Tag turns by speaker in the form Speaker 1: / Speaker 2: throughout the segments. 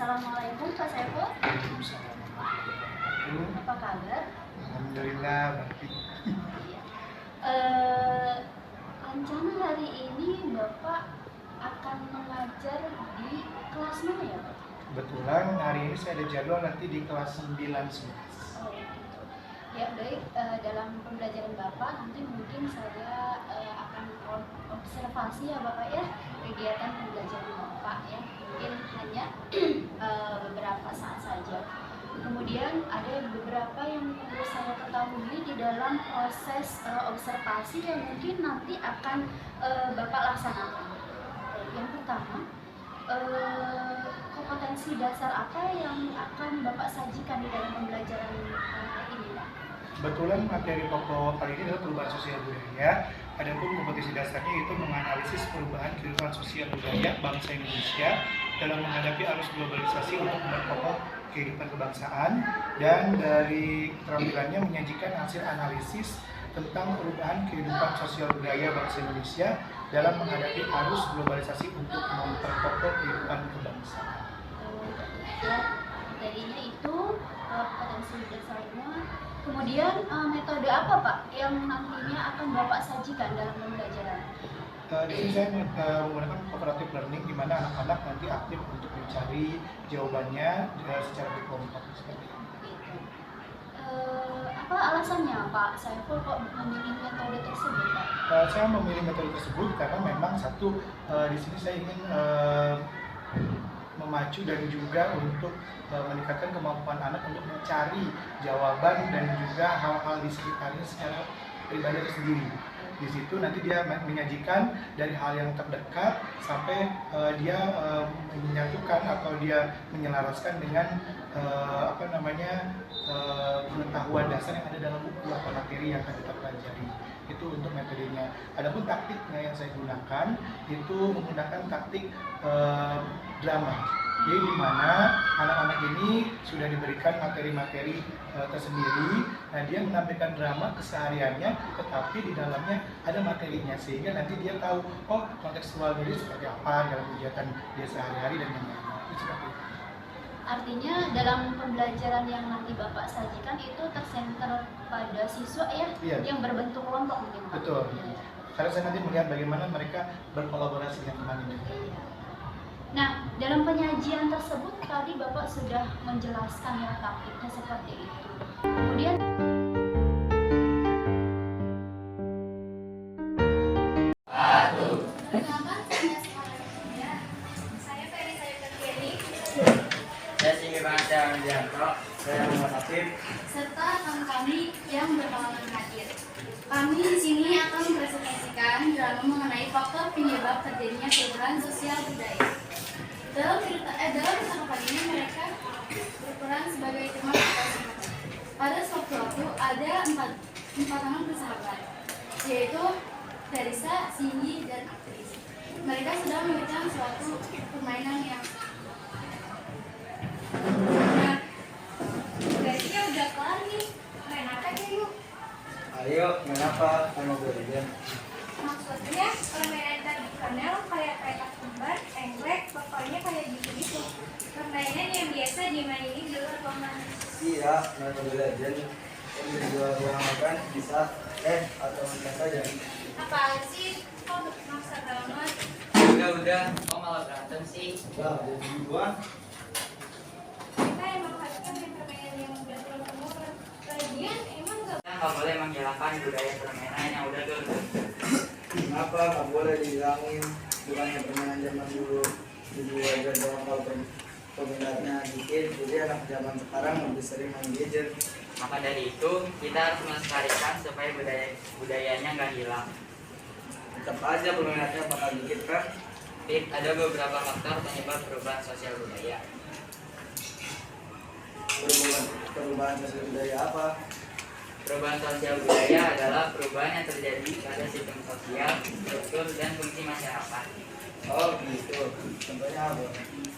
Speaker 1: Assalamualaikum Pak Saiful. Apa kabar?
Speaker 2: Alhamdulillah baik.
Speaker 1: Rencana hari ini Bapak akan mengajar di kelas mana ya Pak?
Speaker 2: Kebetulan hari ini saya ada jadwal nanti di kelas 9-11.
Speaker 1: Oh gitu. Ya baik, dalam pembelajaran Bapak nanti mungkin saya akan observasi ya Bapak ya kegiatan pembelajaran Bapak ya, mungkin hanya beberapa saat saja. Kemudian ada beberapa yang perlu saya ketahui di dalam proses observasi yang mungkin nanti akan Bapak laksanakan. Yang pertama, kompetensi dasar apa yang akan Bapak sajikan di dalam pembelajaran ini, Pak?
Speaker 2: Kebetulan materi pokok kali ini adalah perubahan sosial budaya. Adapun kompetensi dasarnya yaitu menganalisis perubahan kehidupan sosial budaya bangsa Indonesia dalam menghadapi arus globalisasi untuk memperkokoh kehidupan kebangsaan, dan dari keterampilannya menyajikan hasil analisis tentang perubahan kehidupan sosial budaya bangsa Indonesia dalam menghadapi arus globalisasi untuk memperkokoh kehidupan kebangsaan.
Speaker 1: Ya, materinya itu potensi dasarnya. Kemudian metode apa Pak yang nantinya akan Bapak sajikan dalam pembelajaran?
Speaker 2: Di sini saya menggunakan cooperative learning, di mana anak-anak nanti aktif untuk mencari jawabannya secara berkelompok seperti itu.
Speaker 1: Apa alasannya Pak Saiful kok memilih metode tersebut Pak?
Speaker 2: Saya memilih metode tersebut karena memang satu, di sini saya ingin memacu dan juga untuk meningkatkan kemampuan anak untuk mencari jawaban dan juga hal-hal di sekitarnya secara pribadi sendiri. Di situ nanti dia menyajikan dari hal yang terdekat sampai dia menyatukan atau dia menyelaraskan dengan pengetahuan dasar yang ada dalam buku atau materi yang akan kita pelajari. Itu untuk metodenya. Adapun taktiknya yang saya gunakan itu menggunakan taktik drama. Jadi di mana anak-anak ini sudah diberikan materi-materi tersendiri, nah dia menampilkan drama kesehariannya, tetapi di dalamnya ada materinya sehingga nanti dia tahu oh kontekstual diri seperti apa dalam kegiatan dia sehari-hari dan yang lainnya. Itu seperti itu.
Speaker 1: Artinya dalam pembelajaran yang nanti Bapak sajikan itu tersenter pada siswa ya,
Speaker 2: Iya.
Speaker 1: yang berbentuk kelompok mungkin Pak?
Speaker 2: Betul.
Speaker 1: Ya.
Speaker 2: Karena saya nanti melihat bagaimana mereka berkolaborasi dengan temannya.
Speaker 1: Iya. Nah, dalam penyajian tersebut tadi Bapak sudah menjelaskan ya taktiknya seperti itu. Kemudian
Speaker 3: Perkenalkan, saya Ferry Sayutertiani,
Speaker 4: Saya Singgi Bangsa Wijanto, saya Muhammad Hafif.
Speaker 3: serta tamu kami yang berpengalaman hadir. Kami di sini akan mempresentasikan drama mengenai faktor penyebab terjadinya perubahan sosial budaya. Dalam percakapan ini mereka berperan sebagai teman bersahabat. Pada suatu waktu ada empat teman bersahabat, yaitu Teresa, Cindy, dan aktris. Mereka sedang memainkan suatu permainan yang nah, berarti ya udah kelar nih. Main apa aja yuk?
Speaker 4: Ayo, kenapa kamu belajar?
Speaker 3: Maksudnya permainan tradisional kayak petak umpet, engklek, pokoknya kayak gitu-gitu. Permainan yang biasa dimainin di luar rumah.
Speaker 4: Iya, kenapa belajar? Yang dijual ruang makan bisa atau makan saja.
Speaker 3: Apaan sih? Kok maksa banget?
Speaker 4: Udah, kok malah berantem sih? Lah, jadi duluan.
Speaker 3: Kita emang harusnya main permainan yang udah terus lagian emang gak
Speaker 4: Kita nggak boleh menghilangkan budaya permainan yang udah dulu.
Speaker 5: Kenapa nggak boleh dihilangin? Bukannya permainan zaman dulu jadi wajar doang kalau peminatnya dikit, jadi anak zaman sekarang lebih sering main gadget.
Speaker 4: Maka dari itu, kita harus melestarikan supaya budayanya nggak hilang.
Speaker 5: Tetap aja peminatnya bakal dikit kan?
Speaker 4: Ada beberapa faktor penyebab perubahan sosial budaya.
Speaker 5: Perubahan sosial budaya apa?
Speaker 4: Perubahan sosial budaya adalah perubahan yang terjadi pada sistem sosial, struktur, dan fungsi masyarakat.
Speaker 5: Oh gitu. Contohnya apa?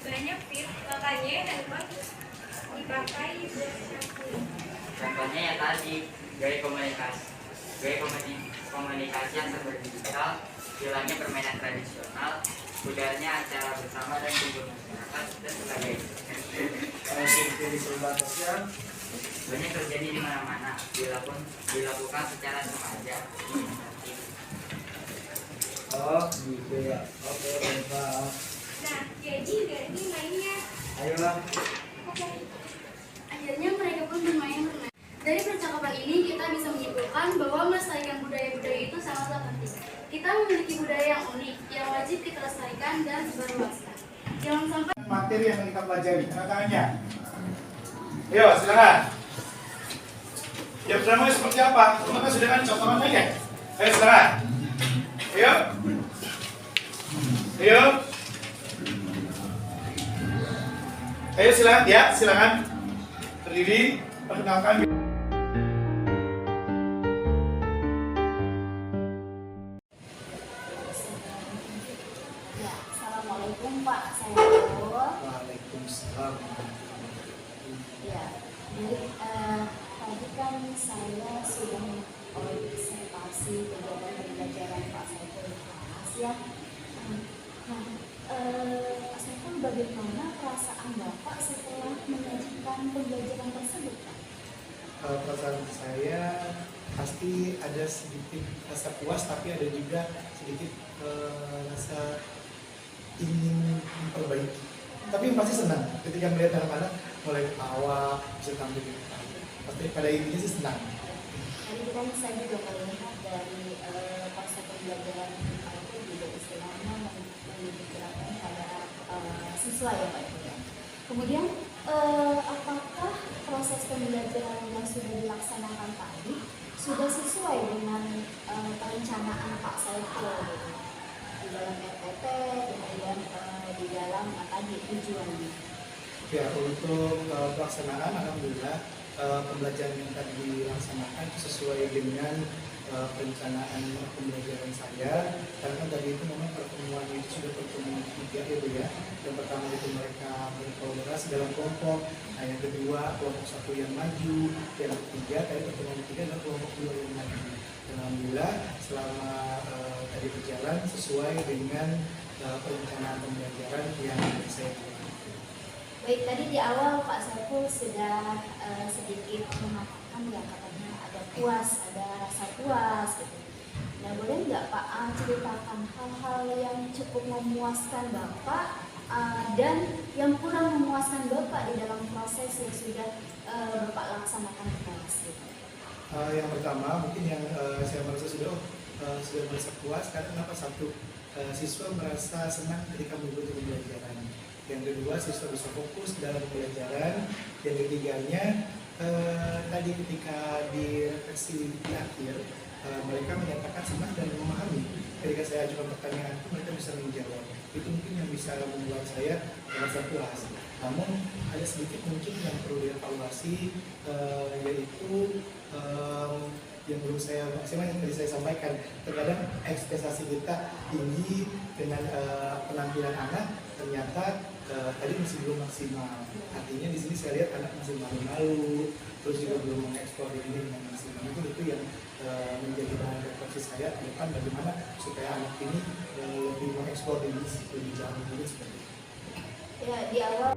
Speaker 3: banyak fit, makanya handphone dipakai buat shampoo.
Speaker 4: Contohnya ya tadi, gaya komunikasi yang serba digital, hilangnya permainan tradisional, budayanya acara bersama dan kumpul masyarakat, dan sebagainya.
Speaker 5: materi perubahan sosial?
Speaker 4: Banyak terjadi di mana-mana, dilakukan secara sengaja.
Speaker 5: Oh gitu ya. Oke, Pak.
Speaker 3: Nah, jadi ini mainnya.
Speaker 5: Ayolah.
Speaker 3: Oke. Akhirnya mereka pun bermain renang. Dari percakapan ini kita bisa menyimpulkan bahwa melestarikan budaya-budaya itu sangatlah penting. Kita memiliki budaya yang unik, yang wajib kita lestarikan dan sebarluaskan. Jangan sampai
Speaker 2: Materi yang kita pelajari, tanda tangannya. Ayo, silakan. Ya pertama seperti apa? Maka sudah kan contohnya aja. Ayo silakan. Ayo. Ayo. Ayo silakan ya, silakan. Berdiri, perkenalkan.
Speaker 1: Ya, assalamualaikum Pak Saiful.
Speaker 5: Waalaikumsalam.
Speaker 1: Ya, jadi tadi kan saya sudah observasi kegiatan pembelajaran Pak Saiful di kelas ya. Nah, Pak Saiful, bagaimana perasaan Bapak setelah menyajikan pembelajaran tersebut, Pak?
Speaker 2: Perasaan saya pasti ada sedikit rasa puas, tapi ada juga sedikit rasa ingin memperbaiki. Tapi yang pasti senang ketika melihat anak-anak mulai ketawa, bisa tampil di depan. Pasti pada intinya sih senang.
Speaker 1: Tadi kan saya juga melihat dari proses pembelajaran itu juga istilahnya menunjukkan pada siswa ya Pak ya. Kemudian apakah proses pembelajaran yang sudah dilaksanakan tadi sudah sesuai dengan perencanaan Pak Saiful di dalam RPT, kemudian di dalam tadi tujuannya?
Speaker 2: Ya, untuk pelaksanaan alhamdulillah pembelajaran yang tadi dilaksanakan itu sesuai dengan perencanaan pembelajaran saya. Karena tadi itu memang pertemuan itu sudah pertemuan ketiga itu ya. Yang pertama itu mereka berkolaborasi dalam kelompok. Nah, yang kedua kelompok satu yang maju. Yang ketiga tadi pertemuan ketiga adalah kelompok dua yang maju. Dan alhamdulillah selama tadi berjalan sesuai dengan perencanaan pembelajaran yang saya buat.
Speaker 1: Baik, tadi di awal Pak Saiful sudah sedikit mengatakan ya katanya ada puas, ada rasa puas gitu. Nah, boleh nggak Pak ceritakan hal-hal yang cukup memuaskan Bapak dan yang kurang memuaskan Bapak di dalam proses yang sudah Bapak laksanakan di kelas gitu?
Speaker 2: Yang pertama mungkin yang saya merasa sudah merasa puas karena kenapa? Satu, siswa merasa senang ketika mengikuti pembelajaran. Yang kedua, siswa bisa fokus dalam pembelajaran. Yang ketiganya, tadi ketika di refleksi di akhir, mereka menyatakan senang dan memahami. Ketika saya ajukan pertanyaan, mereka bisa menjawab. Itu mungkin yang bisa membuat saya merasa puas. Namun ada sedikit mungkin yang perlu dievaluasi, yaitu yang belum saya maksimal yang tadi saya sampaikan. Terkadang ekspektasi kita tinggi dengan penampilan anak, ternyata tadi masih belum maksimal. Artinya di sini saya lihat anak masih malu-malu, terus juga belum mengeksplor diri dengan maksimal. Itu yang menjadi bahan refleksi saya ke depan, bagaimana supaya anak ini lebih mengeksplor diri lebih jauh seperti itu.
Speaker 1: Ya, di awal